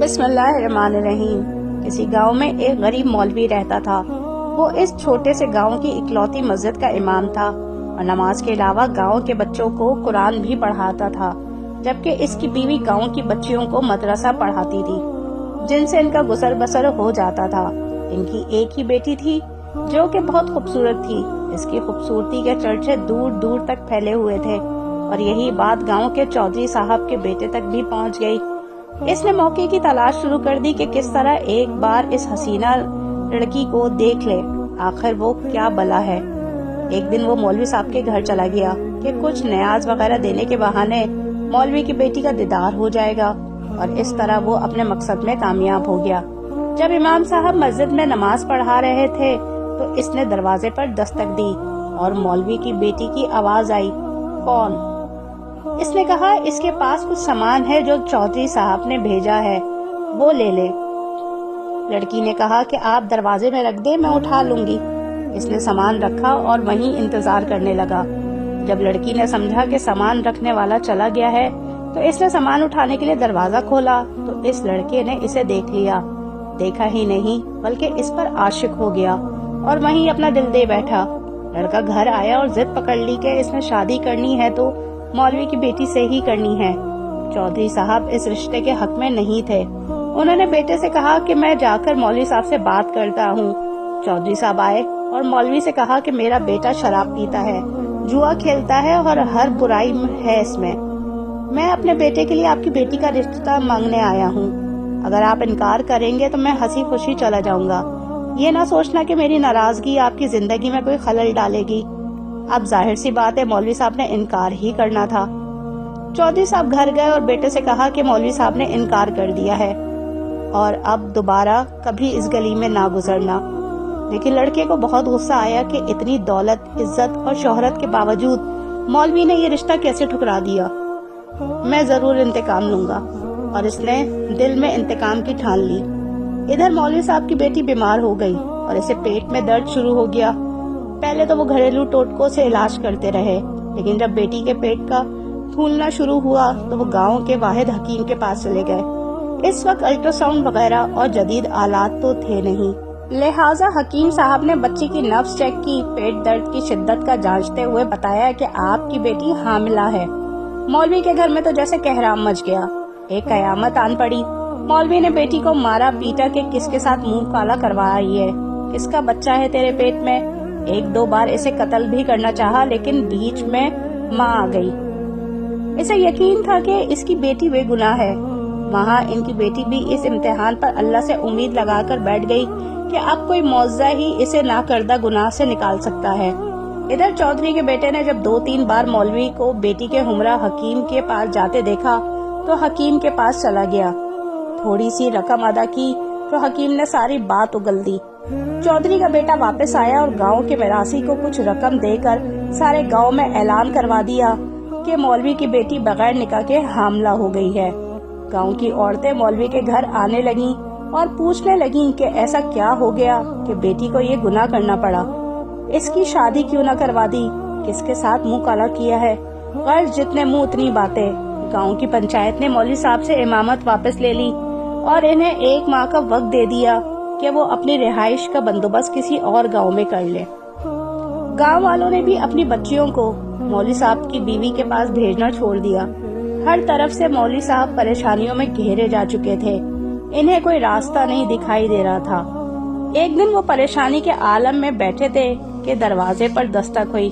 بسم اللہ الرحمن الرحیم۔ کسی گاؤں میں ایک غریب مولوی رہتا تھا۔ وہ اس چھوٹے سے گاؤں کی اکلوتی مسجد کا امام تھا اور نماز کے علاوہ گاؤں کے بچوں کو قرآن بھی پڑھاتا تھا، جبکہ اس کی بیوی گاؤں کی بچیوں کو مدرسہ پڑھاتی تھی، جن سے ان کا گزر بسر ہو جاتا تھا۔ ان کی ایک ہی بیٹی تھی جو کہ بہت خوبصورت تھی۔ اس کی خوبصورتی کے چرچے دور دور تک پھیلے ہوئے تھے اور یہی بات گاؤں کے چودھری صاحب کے بیٹے تک بھی پہنچ گئی۔ اس نے موقع کی تلاش شروع کر دی کہ کس طرح ایک بار اس حسینہ لڑکی کو دیکھ لے، آخر وہ کیا بلا ہے۔ ایک دن وہ مولوی صاحب کے گھر چلا گیا کہ کچھ نیاز وغیرہ دینے کے بہانے مولوی کی بیٹی کا دیدار ہو جائے گا، اور اس طرح وہ اپنے مقصد میں کامیاب ہو گیا۔ جب امام صاحب مسجد میں نماز پڑھا رہے تھے تو اس نے دروازے پر دستک دی اور مولوی کی بیٹی کی آواز آئی، کون؟ اس نے کہا، اس کے پاس کچھ سامان ہے جو چودھری صاحب نے بھیجا ہے، وہ لے لے۔ لڑکی نے کہا کہ آپ دروازے میں رکھ دیں، میں اٹھا لوں گی۔ اس نے سامان رکھا اور وہیں انتظار کرنے لگا۔ جب لڑکی نے سمجھا کہ سامان رکھنے والا چلا گیا ہے تو اس نے سامان اٹھانے کے لیے دروازہ کھولا تو اس لڑکے نے اسے دیکھ لیا۔ دیکھا ہی نہیں بلکہ اس پر عاشق ہو گیا اور وہیں اپنا دل دے بیٹھا۔ لڑکا گھر آیا اور ضد پکڑ لی کہ اس نے شادی کرنی ہے تو مولوی کی بیٹی سے ہی کرنی ہے۔ چودھری صاحب اس رشتے کے حق میں نہیں تھے۔ انہوں نے بیٹے سے کہا کہ میں جا کر مولوی صاحب سے بات کرتا ہوں۔ چودھری صاحب آئے اور مولوی سے کہا کہ میرا بیٹا شراب پیتا ہے، جوا کھیلتا ہے اور ہر برائی ہے اس میں اپنے بیٹے کے لیے آپ کی بیٹی کا رشتہ مانگنے آیا ہوں۔ اگر آپ انکار کریں گے تو میں ہنسی خوشی چلا جاؤں گا۔ یہ نہ سوچنا کہ میری ناراضگی آپ کی زندگی میں کوئی خلل ڈالے گی۔ اب ظاہر سی بات ہے مولوی صاحب نے انکار ہی کرنا تھا۔ چودھری صاحب گھر گئے اور بیٹے سے کہا کہ مولوی صاحب نے انکار کر دیا ہے اور اب دوبارہ کبھی اس گلی میں نہ گزرنا۔ لیکن لڑکے کو بہت غصہ آیا کہ اتنی دولت، عزت اور شہرت کے باوجود مولوی نے یہ رشتہ کیسے ٹھکرا دیا۔ میں ضرور انتقام لوں گا، اور اس نے دل میں انتقام کی ٹھان لی۔ ادھر مولوی صاحب کی بیٹی بیمار ہو گئی اور اسے پیٹ میں درد شروع ہو گیا۔ پہلے تو وہ گھریلو ٹوٹکوں سے علاج کرتے رہے، لیکن جب بیٹی کے پیٹ کا پھولنا شروع ہوا تو وہ گاؤں کے واحد حکیم کے پاس چلے گئے۔ اس وقت الٹرا ساؤنڈ وغیرہ اور جدید آلات تو تھے نہیں، لہٰذا حکیم صاحب نے بچی کی نبض چیک کی، پیٹ درد کی شدت کا جانچتے ہوئے بتایا کہ آپ کی بیٹی حاملہ ہے۔ مولوی کے گھر میں تو جیسے کہرام مچ گیا، ایک قیامت آن پڑی۔ مولوی نے بیٹی کو مارا پیٹا کہ کس کے ساتھ منہ کالا کروائی ہے، کس کا بچہ ہے تیرے پیٹ میں۔ ایک دو بار اسے قتل بھی کرنا چاہا لیکن بیچ میں ماں آ گئی۔ اسے یقین تھا کہ اس کی بیٹی بے گناہ ہے۔ وہاں ان کی بیٹی بھی اس امتحان پر اللہ سے امید لگا کر بیٹھ گئی کہ اب کوئی معجزہ ہی اسے نہ کردہ گناہ سے نکال سکتا ہے۔ ادھر چودھری کے بیٹے نے جب 2-3 بار مولوی کو بیٹی کے ہمراہ حکیم کے پاس جاتے دیکھا تو حکیم کے پاس چلا گیا۔ تھوڑی سی رقم ادا کی تو حکیم نے ساری بات اگل دی۔ چودھری کا بیٹا واپس آیا اور گاؤں کے میراثی کو کچھ رقم دے کر سارے گاؤں میں اعلان کروا دیا کہ مولوی کی بیٹی بغیر نکاح کے حاملہ ہو گئی ہے۔ گاؤں کی عورتیں مولوی کے گھر آنے لگیں اور پوچھنے لگیں کہ ایسا کیا ہو گیا کہ بیٹی کو یہ گناہ کرنا پڑا، اس کی شادی کیوں نہ کروا دی، کس کے ساتھ منہ کالا کیا ہے۔ غرض جتنے منہ اتنی باتیں۔ گاؤں کی پنچایت نے مولوی صاحب سے امامت واپس لے لی اور انہیں 1 ماہ کا وقت دے دیا کہ وہ اپنی رہائش کا بندوبست کسی اور گاؤں میں کر لے۔ گاؤں والوں نے بھی اپنی بچیوں کو مولوی صاحب کی بیوی کے پاس بھیجنا چھوڑ دیا۔ ہر طرف سے مولوی صاحب پریشانیوں میں گھیرے جا چکے تھے، انہیں کوئی راستہ نہیں دکھائی دے رہا تھا۔ ایک دن وہ پریشانی کے عالم میں بیٹھے تھے کہ دروازے پر دستک ہوئی۔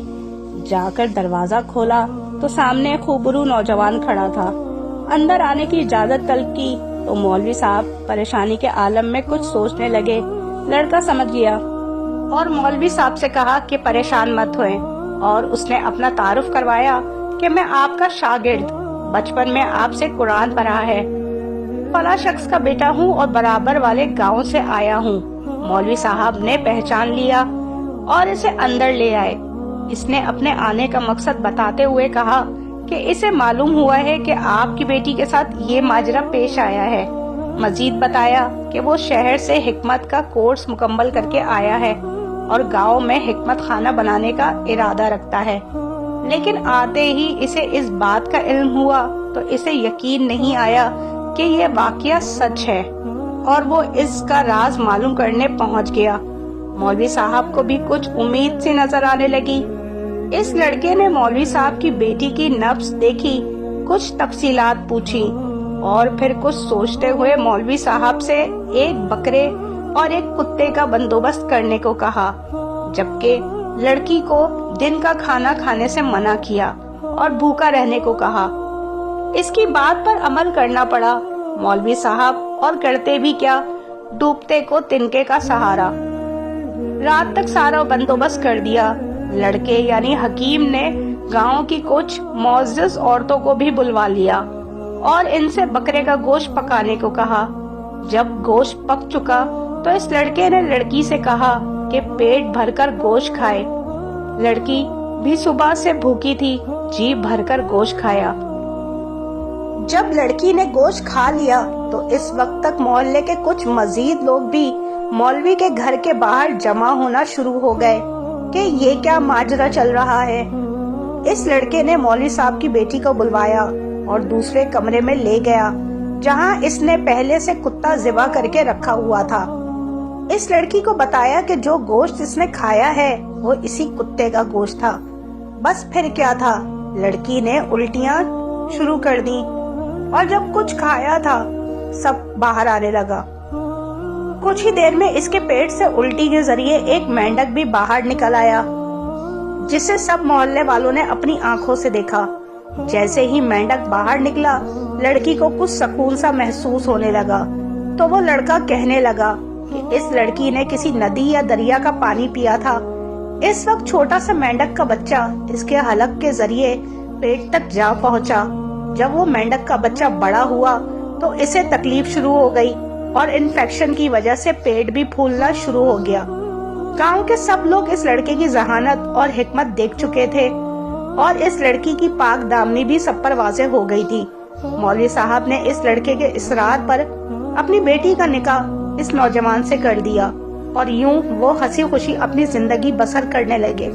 جا کر دروازہ کھولا تو سامنے خوبرو نوجوان کھڑا تھا۔ اندر آنے کی اجازت طلب کی تو مولوی صاحب پریشانی کے عالم میں کچھ سوچنے لگے۔ لڑکا سمجھ گیا اور مولوی صاحب سے کہا کہ پریشان مت ہوئے، اور اس نے اپنا تعارف کروایا کہ میں آپ کا شاگرد، بچپن میں آپ سے قرآن پڑھا ہے، فلاں شخص کا بیٹا ہوں اور برابر والے گاؤں سے آیا ہوں۔ مولوی صاحب نے پہچان لیا اور اسے اندر لے آئے۔ اس نے اپنے آنے کا مقصد بتاتے ہوئے کہا کہ اسے معلوم ہوا ہے کہ آپ کی بیٹی کے ساتھ یہ ماجرا پیش آیا ہے۔ مزید بتایا کہ وہ شہر سے حکمت کا کورس مکمل کر کے آیا ہے اور گاؤں میں حکمت خانہ بنانے کا ارادہ رکھتا ہے، لیکن آتے ہی اسے اس بات کا علم ہوا تو اسے یقین نہیں آیا کہ یہ واقعہ سچ ہے اور وہ اس کا راز معلوم کرنے پہنچ گیا۔ مولوی صاحب کو بھی کچھ امید سی نظر آنے لگی۔ اس لڑکے نے مولوی صاحب کی بیٹی کی نبض دیکھی، کچھ تفصیلات پوچھی اور پھر کچھ سوچتے ہوئے مولوی صاحب سے ایک بکرے اور ایک کتے کا بندوبست کرنے کو کہا، جبکہ لڑکی کو دن کا کھانا کھانے سے منع کیا اور بھوکا رہنے کو کہا۔ اس کی بات پر عمل کرنا پڑا۔ مولوی صاحب اور کرتے بھی کیا، ڈوبتے کو تنکے کا سہارا۔ رات تک سارا بندوبست کر دیا۔ لڑکے یعنی حکیم نے گاؤں کی کچھ معزز عورتوں کو بھی بلوا لیا اور ان سے بکرے کا گوشت پکانے کو کہا۔ جب گوشت پک چکا تو اس لڑکے نے لڑکی سے کہا کہ پیٹ بھر کر گوشت کھائے۔ لڑکی بھی صبح سے بھوکی تھی، جی بھر کر گوشت کھایا۔ جب لڑکی نے گوشت کھا لیا تو اس وقت تک محلے کے کچھ مزید لوگ بھی مولوی کے گھر کے باہر جمع ہونا شروع ہو گئے کہ یہ کیا ماجرا چل رہا ہے۔ اس لڑکے نے مولوی صاحب کی بیٹی کو بلوایا اور دوسرے کمرے میں لے گیا جہاں اس نے پہلے سے کتا ذبح کر کے رکھا ہوا تھا۔ اس لڑکی کو بتایا کہ جو گوشت اس نے کھایا ہے وہ اسی کتے کا گوشت تھا۔ بس پھر کیا تھا، لڑکی نے الٹیاں شروع کر دی اور جب کچھ کھایا تھا سب باہر آنے لگا۔ کچھ ہی دیر میں اس کے پیٹ سے الٹی کے ذریعے ایک مینڈک بھی باہر نکل آیا، جسے سب محلے والوں نے اپنی آنکھوں سے دیکھا۔ جیسے ہی مینڈک باہر نکلا لڑکی کو کچھ سکون سا محسوس ہونے لگا تو وہ لڑکا کہنے لگا کہ اس لڑکی نے کسی ندی یا دریا کا پانی پیا تھا۔ اس وقت چھوٹا سا مینڈک کا بچہ اس کے حلق کے ذریعے پیٹ تک جا پہنچا۔ جب وہ مینڈک کا بچہ بڑا ہوا تو اسے تکلیف شروع ہو گئی اور انفیکشن کی وجہ سے پیٹ بھی پھولنا شروع ہو گیا۔ گاؤں کے سب لوگ اس لڑکے کی ذہانت اور حکمت دیکھ چکے تھے اور اس لڑکی کی پاک دامنی بھی سب پر واضح ہو گئی تھی۔ مولوی صاحب نے اس لڑکے کے اصرار پر اپنی بیٹی کا نکاح اس نوجوان سے کر دیا اور یوں وہ ہنسی خوشی اپنی زندگی بسر کرنے لگے۔